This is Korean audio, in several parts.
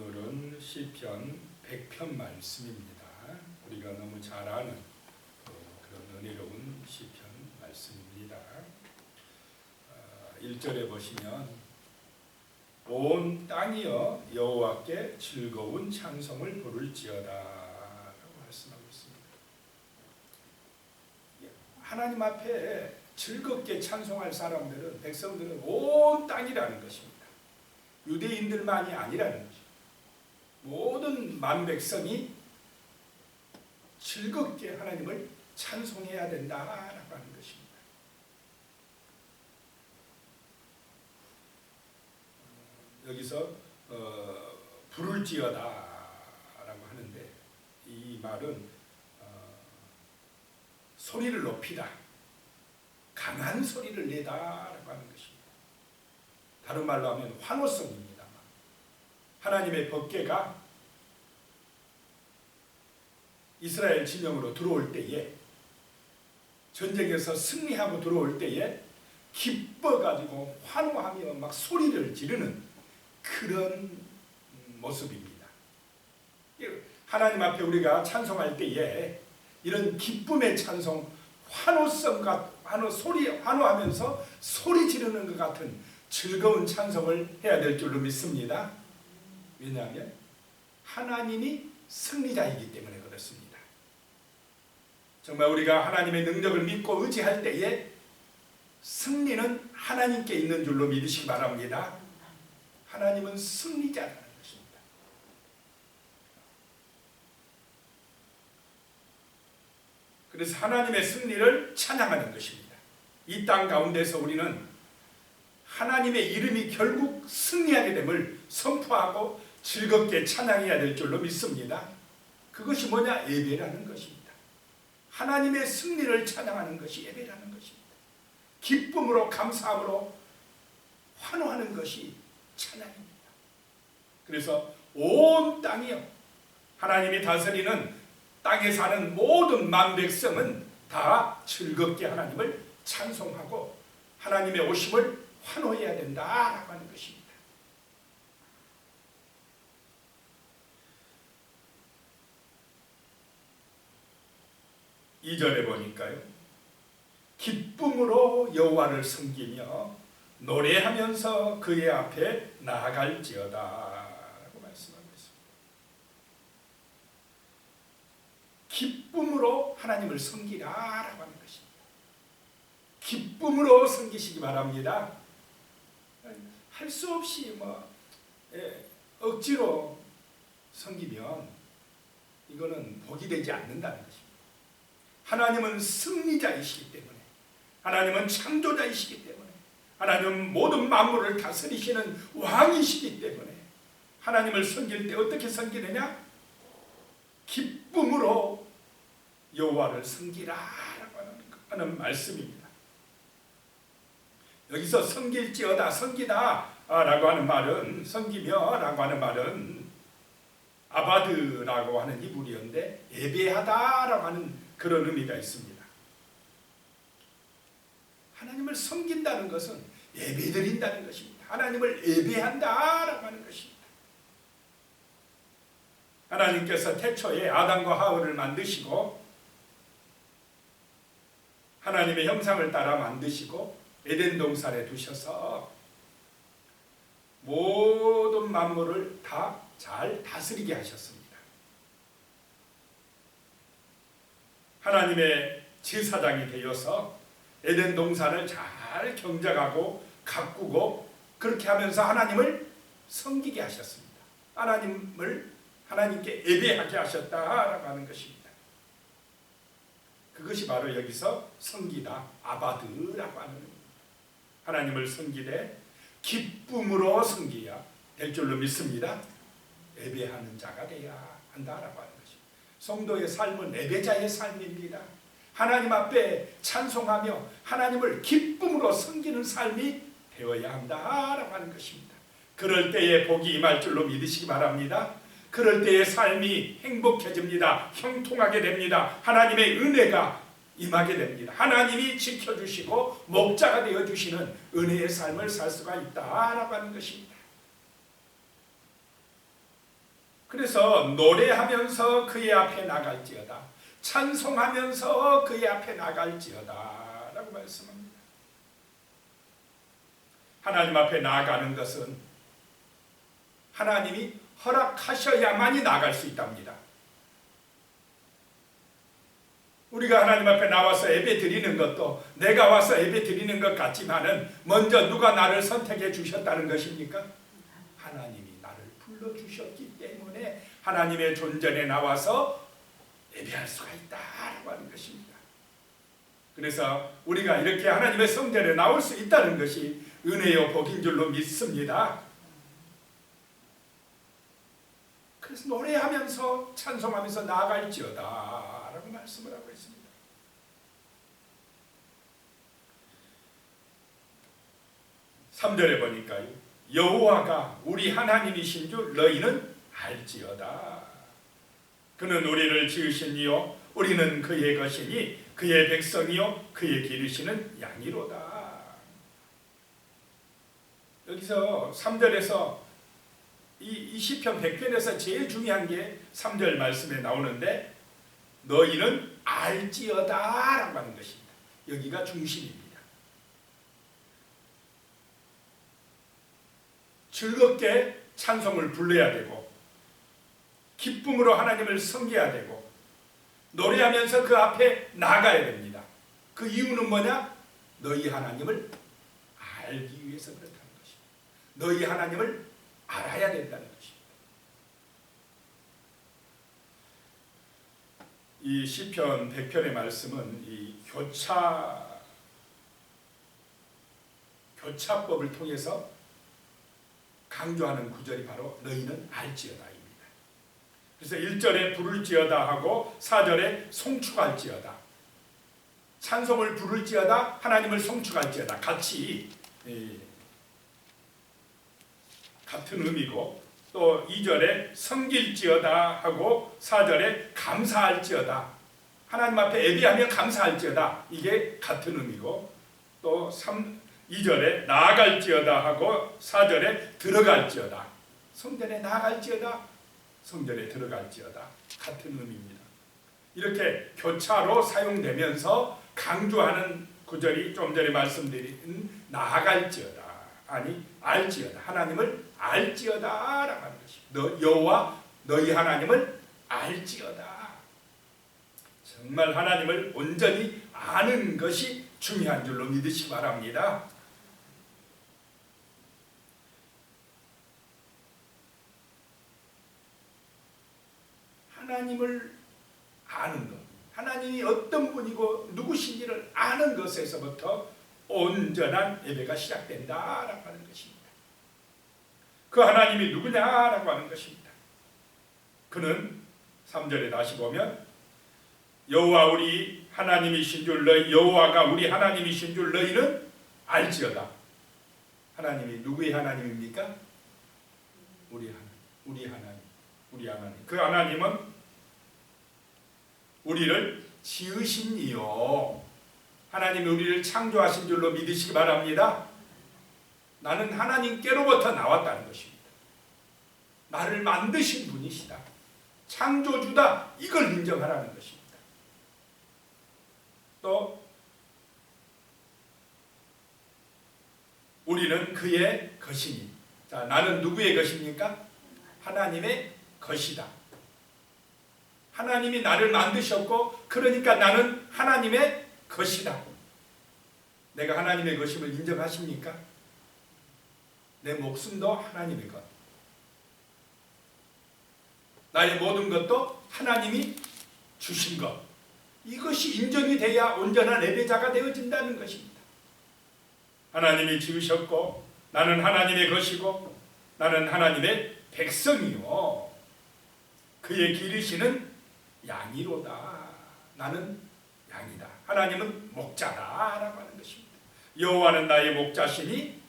오늘은 시편 100편 말씀입니다. 우리가 너무 잘 아는 그런 은혜로운 시편 말씀입니다. 1절에 보시면 온 땅이여 여호와께 즐거운 찬송을 부를지어다 라고 말씀하고 있습니다. 하나님 앞에 즐겁게 찬송할 사람들은, 백성들은 온 땅이라는 것입니다. 유대인들만이 아니라는 것입니다. 모든 만백성이 즐겁게 하나님을 찬송해야 된다라고 하는 것입니다. 여기서 부를지어다 라고 하는데, 이 말은 소리를 높이다, 강한 소리를 내다라고 하는 것입니다. 다른 말로 하면 환호성입니다. 하나님의 법궤가 이스라엘 진영으로 들어올 때에, 전쟁에서 승리하고 들어올 때에 기뻐가지고 환호하며 막 소리를 지르는 그런 모습입니다. 하나님 앞에 우리가 찬송할 때에 이런 기쁨의 찬송, 환호성과 환호하면서 소리 지르는 것 같은 즐거운 찬송을 해야 될 줄로 믿습니다. 왜냐하면 하나님이 승리자이기 때문에 그렇습니다. 정말 우리가 하나님의 능력을 믿고 의지할 때에 승리는 하나님께 있는 줄로 믿으시기 바랍니다. 하나님은 승리자라는 것입니다. 그래서 하나님의 승리를 찬양하는 것입니다. 이 땅 가운데서 우리는 하나님의 이름이 결국 승리하게 됨을 선포하고 즐겁게 찬양해야 될 줄로 믿습니다. 그것이 뭐냐? 예배라는 것입니다. 하나님의 승리를 찬양하는 것이 예배라는 것입니다. 기쁨으로, 감사함으로 환호하는 것이 찬양입니다. 그래서 온 땅이요, 하나님이 다스리는 땅에 사는 모든 만백성은 다 즐겁게 하나님을 찬송하고 하나님의 오심을 환호해야 된다라고 하는 것입니다. 2절에 보니까요, 기쁨으로 여호와를 섬기며 노래하면서 그의 앞에 나아갈지어다 라고 말씀하고 있습니다. 기쁨으로 하나님을 섬기라라고 하는 것입니다. 기쁨으로 섬기시기 바랍니다. 할 수 없이 억지로 섬기면 이거는 복이 되지 않는다는 것입니다. 하나님은 승리자이시기 때문에, 하나님은 창조자이시기 때문에, 하나님은 모든 만물을 다스리시는 왕이시기 때문에 하나님을 섬길 때 어떻게 섬기느냐? 기쁨으로 여호와를 섬기라라고 하는 말씀입니다. 여기서 섬길지어다, 섬기다 라고 하는 말은, 섬기며 라고 하는 말은 아바드라고 하는 히브리어인데 예배하다 라고 하는 그런 의미가 있습니다. 하나님을 섬긴다는 것은 예배드린다는 것입니다. 하나님을 예배한다 라고 하는 것입니다. 하나님께서 태초에 아담과 하와를 만드시고 하나님의 형상을 따라 만드시고 에덴 동산에 두셔서 모든 만물을 다 잘 다스리게 하셨습니다. 하나님의 제사장이 되어서 에덴 동산을 잘 경작하고 가꾸고 그렇게 하면서 하나님을 섬기게 하셨습니다. 하나님께 예배하게 하셨다라고 하는 것입니다. 그것이 바로 여기서 섬기다, 아바드라고 하는 겁니다. 하나님을 섬기되 기쁨으로 섬겨야 될 줄로 믿습니다. 예배하는 자가 되어야 한다라고 하는 것입니다. 성도의 삶은 예배자의 삶입니다. 하나님 앞에 찬송하며 하나님을 기쁨으로 섬기는 삶이 되어야 한다라고 하는 것입니다. 그럴 때에 복이 임할 줄로 믿으시기 바랍니다. 그럴 때의 삶이 행복해집니다. 형통하게 됩니다. 하나님의 은혜가 임하게 됩니다. 하나님이 지켜주시고 목자가 되어주시는 은혜의 삶을 살 수가 있다라고 하는 것입니다. 그래서 노래하면서 그의 앞에 나갈지어다. 찬송하면서 그의 앞에 나갈지어다 라고 말씀합니다. 하나님 앞에 나아가는 것은 하나님이 허락하셔야만이 나갈 수 있답니다. 우리가 하나님 앞에 나와서 예배 드리는 것도 내가 와서 예배 드리는 것 같지만은 먼저 누가 나를 선택해 주셨다는 것입니까? 하나님이 나를 불러주셨기 때문에 하나님의 존전에 나와서 예배할 수가 있다라고 하는 것입니다. 그래서 우리가 이렇게 하나님의 성전에 나올 수 있다는 것이 은혜요 복인 줄로 믿습니다. 그래서 노래하면서 찬송하면서 나아갈지어다 라고 말씀을 하고 있습니다. (3절에) 보니까요, 여호와가 우리 하나님이신 줄 너희는 알지어다. 그는 우리를 지으시니요 우리는 그의 것이니 그의 백성이요 그의 기르시는 양이로다. 여기서 3절에서 이 시편 100편에서 제일 중요한 게 3절 말씀에 나오는데 너희는 알지어다 라고 하는 것입니다. 여기가 중심입니다. 즐겁게 찬송을 불러야 되고 기쁨으로 하나님을 섬겨야 되고 노래하면서 그 앞에 나가야 됩니다. 그 이유는 뭐냐? 너희 하나님을 알기 위해서 그렇다는 것입니다. 너희 하나님을 알아야 된다는 것입니다. 이 시편 100편의 말씀은 이 교차법을 통해서 강조하는 구절이 바로 너희는 알지어다입니다. 그래서 1절에 부를지어다 하고 4절에 송축할지어다, 찬송을 부를지어다, 하나님을 송축할지어다 같이 같은 의미고, 또 2절에 섬길지어다 하고 4절에 감사할지어다, 하나님 앞에 예배하며 감사할지어다, 이게 같은 의미고, 또 2절에 나아갈지어다 하고 4절에 들어갈지어다, 성전에 나아갈지어다, 성전에 들어갈지어다 같은 의미입니다. 이렇게 교차로 사용되면서 강조하는 구절이 좀 전에 말씀드린 나아갈지어다, 아니 알지어다, 하나님을 알지어다 라고 하는 것입니다. 여호와 너희 하나님을 알지어다. 정말 하나님을 온전히 아는 것이 중요한 줄로 믿으시기 바랍니다. 하나님을 아는 것, 하나님이 어떤 분이고 누구신지를 아는 것에서부터 온전한 예배가 시작된다라고 하는 것입니다. 그 하나님이 누구냐라고 하는 것입니다. 그는 3절에 다시 보면 여호와 우리 하나님이신 줄 너희, 여호와가 우리 하나님이신 줄 너희는 알지어다. 하나님이 누구의 하나님입니까? 우리 하나님. 그 하나님은 우리를 지으신 이요, 하나님이 우리를 창조하신 줄로 믿으시기 바랍니다. 나는 하나님께로부터 나왔다는 것입니다. 나를 만드신 분이시다, 창조주다, 이걸 인정하라는 것입니다. 또 우리는 그의 것이니, 자, 나는 누구의 것입니까? 하나님의 것이다. 하나님이 나를 만드셨고 그러니까 나는 하나님의 것이다. 내가 하나님의 것임을 인정하십니까? 내 목숨도 하나님의 것, 나의 모든 것도 하나님이 주신 것, 이것이 인정이 돼야 온전한 예배자가 되어진다는 것입니다. 하나님이 지으셨고 나는 하나님의 것이고 나는 하나님의 백성이요 그의 기르시는 양이로다. 나는 양이다. 하나님은 목자다라고 하는 것입니다. 여호와는 나의 목자시니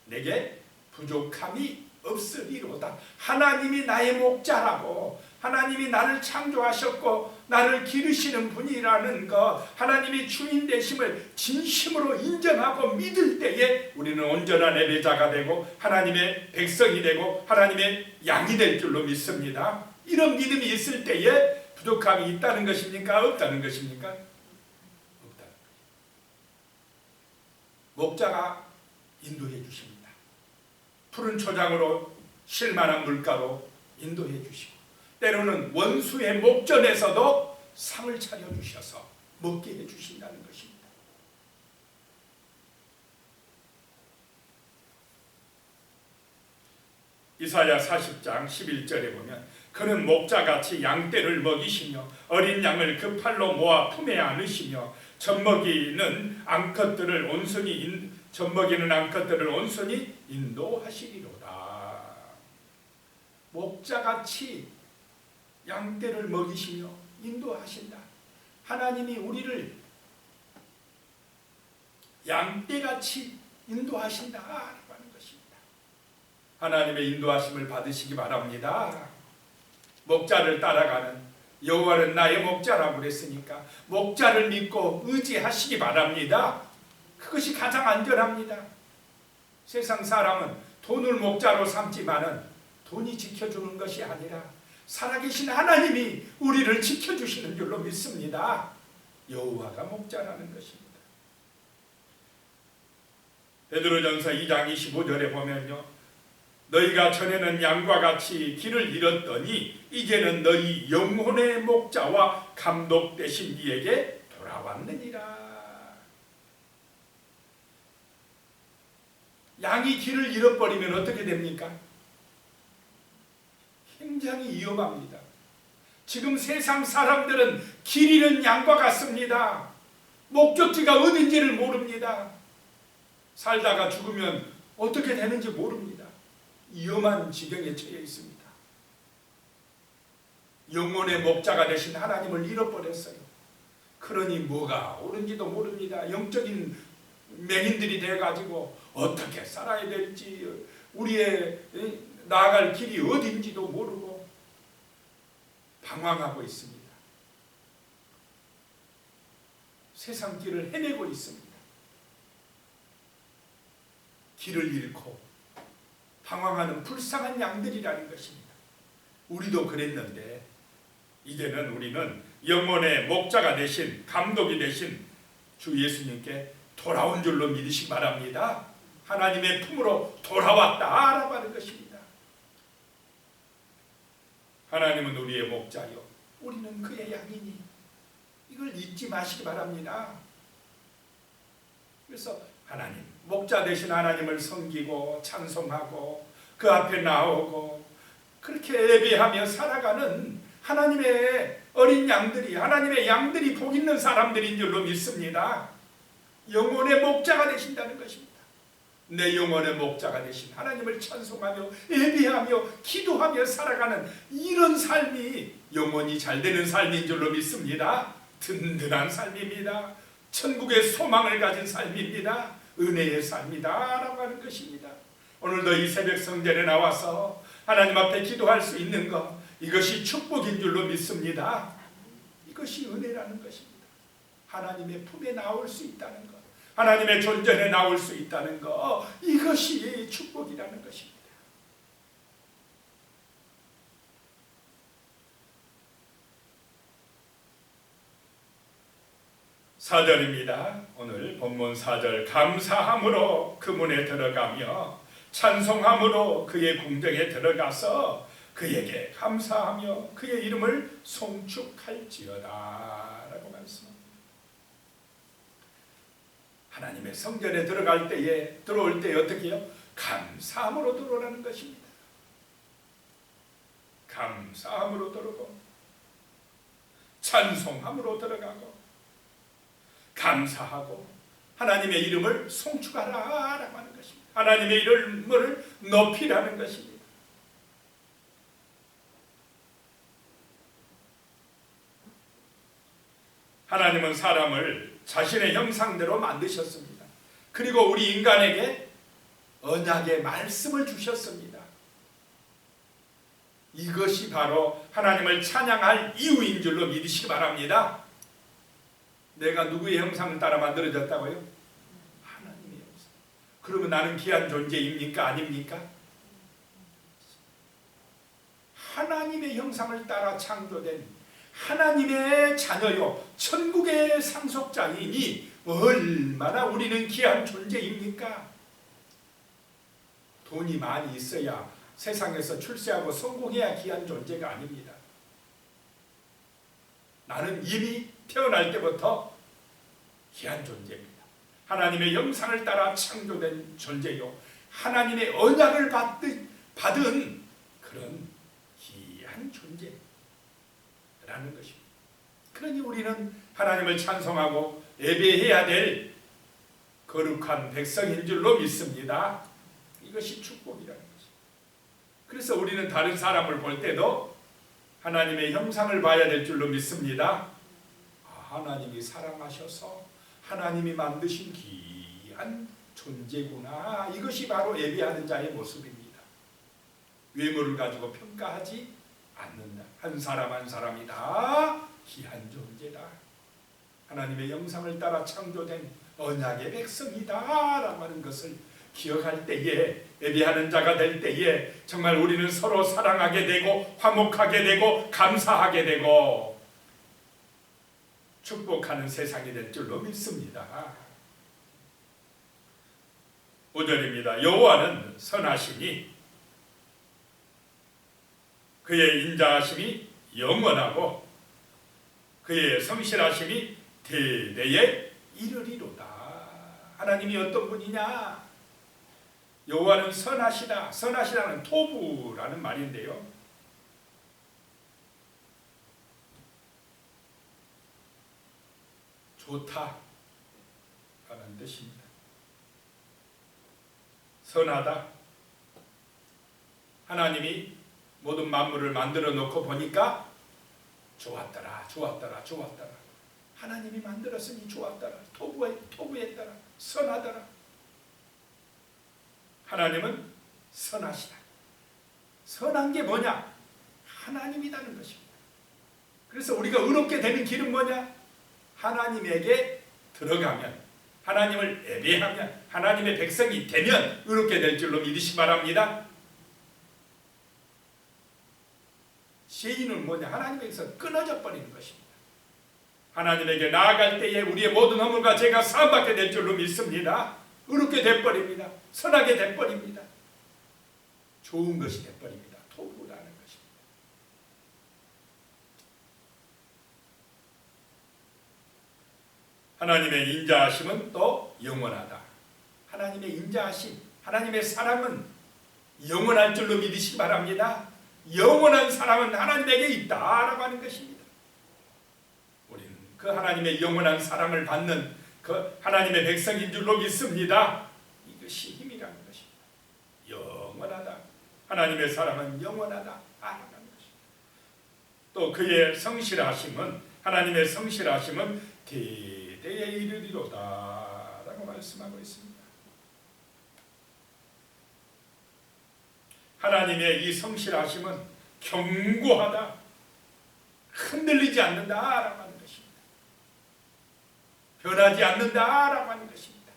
내게 부족함이 없으리로다. 하나님이 나의 목자라고, 하나님이 나를 창조하셨고 나를 기르시는 분이라는 것, 하나님이 주인 되심을 진심으로 인정하고 믿을 때에 우리는 온전한 예배자가 되고 하나님의 백성이 되고 하나님의 양이 될 줄로 믿습니다. 이런 믿음이 있을 때에 부족함이 있다는 것입니까? 없다는 것입니까? 없다는 것입니다. 목자가 인도해 주십니다. 푸른 초장으로 쉴만한 물가로 인도해 주시고 때로는 원수의 목전에서도 상을 차려주셔서 먹게 해주신다는 것입니다. 이사야 40장 11절에 보면 그는 목자같이 양떼를 먹이시며 어린 양을 그 팔로 모아 품에 안으시며 젖먹이는 암컷들을 온순히 인도하시리로다. 목자같이 양떼를 먹이시며 인도하신다. 하나님이 우리를 양떼같이 인도하신다라고 하는 것입니다. 하나님의 인도하심을 받으시기 바랍니다. 목자를 따라가는 여호와는 나의 목자라고 그랬으니까 목자를 믿고 의지하시기 바랍니다. 그것이 가장 안전합니다. 세상 사람은 돈을 목자로 삼지만은 돈이 지켜주는 것이 아니라 살아계신 하나님이 우리를 지켜주시는 줄로 믿습니다. 여호와가 목자라는 것입니다. 베드로전서 2장 25절에 보면요, 너희가 전에는 양과 같이 길을 잃었더니 이제는 너희 영혼의 목자와 감독 되신 이에게 돌아왔느니라. 양이 길을 잃어버리면 어떻게 됩니까? 굉장히 위험합니다. 지금 세상 사람들은 길 잃은 양과 같습니다. 목적지가 어딘지를 모릅니다. 살다가 죽으면 어떻게 되는지 모릅니다. 위험한 지경에 처해 있습니다. 영혼의 목자가 되신 하나님을 잃어버렸어요. 그러니 뭐가 옳은지도 모릅니다. 영적인 맹인들이 되어가지고 어떻게 살아야 될지, 우리의 나아갈 길이 어딘지도 모르고 방황하고 있습니다. 세상 길을 헤매고 있습니다. 길을 잃고 방황하는 불쌍한 양들이라는 것입니다. 우리도 그랬는데 이제는 우리는 영혼의 목자가 되신, 감독이 되신 주 예수님께 돌아온 줄로 믿으시기 바랍니다. 하나님의 품으로 돌아왔다라고 하는 것입니다. 하나님은 우리의 목자요, 우리는 그의 양이니 이걸 잊지 마시기 바랍니다. 그래서 하나님, 목자 되신 하나님을 섬기고 찬송하고 그 앞에 나오고 그렇게 예배하며 살아가는 하나님의 어린 양들이, 하나님의 양들이 복 있는 사람들인 줄로 믿습니다. 영혼의 목자가 되신다는 것입니다. 내 영혼의 목자가 되신 하나님을 찬송하며 예배하며 기도하며 살아가는 이런 삶이 영혼이 잘 되는 삶인 줄로 믿습니다. 든든한 삶입니다. 천국의 소망을 가진 삶입니다. 은혜의 삶이다 라고 하는 것입니다. 오늘도 이 새벽 성전에 나와서 하나님 앞에 기도할 수 있는 것, 이것이 축복인 줄로 믿습니다. 이것이 은혜라는 것입니다. 하나님의 품에 나올 수 있다는 것, 하나님의 존전에 나올 수 있다는 것, 이것이 축복이라는 것입니다. 사절입니다. 오늘 본문 4절, 감사함으로 그 문에 들어가며 찬송함으로 그의 궁정에 들어가서 그에게 감사하며 그의 이름을 송축할지어다 라고 말씀합니다. 하나님의 성전에 들어갈 때에, 들어올 때에 어떻게 해요? 감사함으로 들어오라는 것입니다. 감사함으로 들어오고 찬송함으로 들어가고 감사하고 하나님의 이름을 송축하라라고 하는 것입니다. 하나님의 이름을 높이라는 것입니다. 하나님은 사람을 자신의 형상대로 만드셨습니다. 그리고 우리 인간에게 언약의 말씀을 주셨습니다. 이것이 바로 하나님을 찬양할 이유인 줄로 믿으시기 바랍니다. 내가 누구의 형상을 따라 만들어졌다고요? 하나님의 형상. 그러면 나는 귀한 존재입니까? 아닙니까? 하나님의 형상을 따라 창조된 하나님의 자녀요 천국의 상속자이니 얼마나 우리는 귀한 존재입니까? 돈이 많이 있어야 세상에서 출세하고 성공해야 귀한 존재가 아닙니다. 나는 이미 태어날 때부터 귀한 존재입니다. 하나님의 형상을 따라 창조된 존재요 하나님의 언약을 받은 그런 귀한 존재라는 것입니다. 그러니 우리는 하나님을 찬송하고 예배해야 될 거룩한 백성인 줄로 믿습니다. 이것이 축복이라는 것입니다. 그래서 우리는 다른 사람을 볼 때도 하나님의 형상을 봐야 될 줄로 믿습니다. 하나님이 사랑하셔서 하나님이 만드신 귀한 존재구나. 이것이 바로 예배하는 자의 모습입니다. 외모를 가지고 평가하지 않는다. 한 사람 한 사람이 다 귀한 존재다. 하나님의 형상을 따라 창조된 언약의 백성이다 라고 하는 것을 기억할 때에 예배하는 자가 될 때에 정말 우리는 서로 사랑하게 되고 화목하게 되고 감사하게 되고 축복하는 세상이 될 줄로 믿습니다. 5절입니다. 여호와는 선하시니 그의 인자하심이 영원하고 그의 성실하심이 대대에 이르리로다. 하나님이 어떤 분이냐? 여호와는 선하시다. 선하시다는 토부라는 말인데요. 좋다 라는 뜻입니다. 선하다. 하나님이 모든 만물을 만들어 놓고 보니까 좋았더라 좋았더라 좋았더라. 하나님이 만들었으니 좋았더라. 토부했더라. 선하더라. 하나님은 선하시다. 선한 게 뭐냐? 하나님이라는 것입니다. 그래서 우리가 의롭게 되는 길은 뭐냐? 하나님에게 들어가면, 하나님을 예배하면, 하나님의 백성이 되면 의롭게 될 줄로 믿으시기 바랍니다. 죄인은 뭐냐? 하나님에게서 끊어져 버리는 것입니다. 하나님에게 나아갈 때에 우리의 모든 허물과 죄가 사함받게 될 줄로 믿습니다. 의롭게 돼버립니다. 선하게 돼버립니다. 좋은 것이 돼버립니다. 토부라는 것입니다. 하나님의 인자하심은 또 영원하다. 하나님의 인자하심, 하나님의 사랑은 영원할 줄로 믿으시기 바랍니다. 영원한 사랑은 하나님에게 있다라고 하는 것입니다. 우리는 그 하나님의 영원한 사랑을 받는 그 하나님의 백성인 줄로 믿습니다. 이것이 힘이라는 것입니다. 영원하다. 하나님의 사랑은 영원하다. 알아가는 것입니다. 또 그의 성실하심은, 하나님의 성실하심은 대대에 이르리로다 라고 말씀하고 있습니다. 하나님의 이 성실하심은 견고하다. 흔들리지 않는다라고 하는 것입니다. 변하지 않는다라고 하는 것입니다.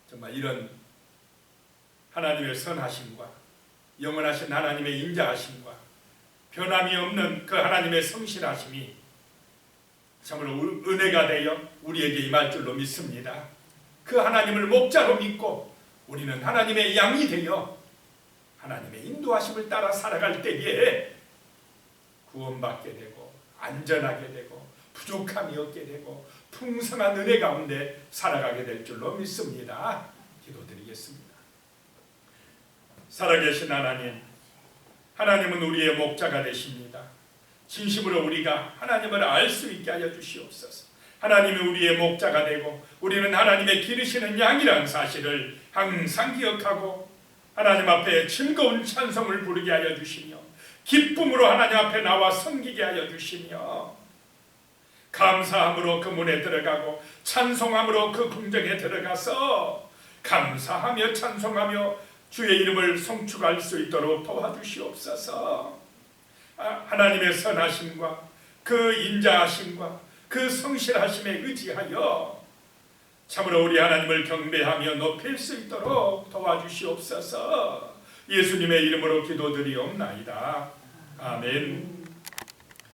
정말 이런 하나님의 선하심과 영원하신 하나님의 인자하심과 변함이 없는 그 하나님의 성실하심이 정말 은혜가 되어 우리에게 임할 줄로 믿습니다. 그 하나님을 목자로 믿고 우리는 하나님의 양이 되어 하나님의 인도하심을 따라 살아갈 때에 구원받게 되고 안전하게 되고 부족함이 없게 되고 풍성한 은혜 가운데 살아가게 될 줄로 믿습니다. 기도드리겠습니다. 살아계신 하나님, 하나님은 우리의 목자가 되십니다. 진심으로 우리가 하나님을 알 수 있게 하여 주시옵소서. 하나님이 우리의 목자가 되고 우리는 하나님의 기르시는 양이라는 사실을 항상 기억하고 하나님 앞에 즐거운 찬송을 부르게 하여 주시며 기쁨으로 하나님 앞에 나와 섬기게 하여 주시며 감사함으로 그 문에 들어가고 찬송함으로 그 궁정에 들어가서 감사하며 찬송하며 주의 이름을 송축할 수 있도록 도와주시옵소서. 하나님의 선하심과 그 인자하심과 그 성실하심에 의지하여 참으로 우리 하나님을 경배하며 높일 수 있도록 도와주시옵소서. 예수님의 이름으로 기도드리옵나이다. 아멘.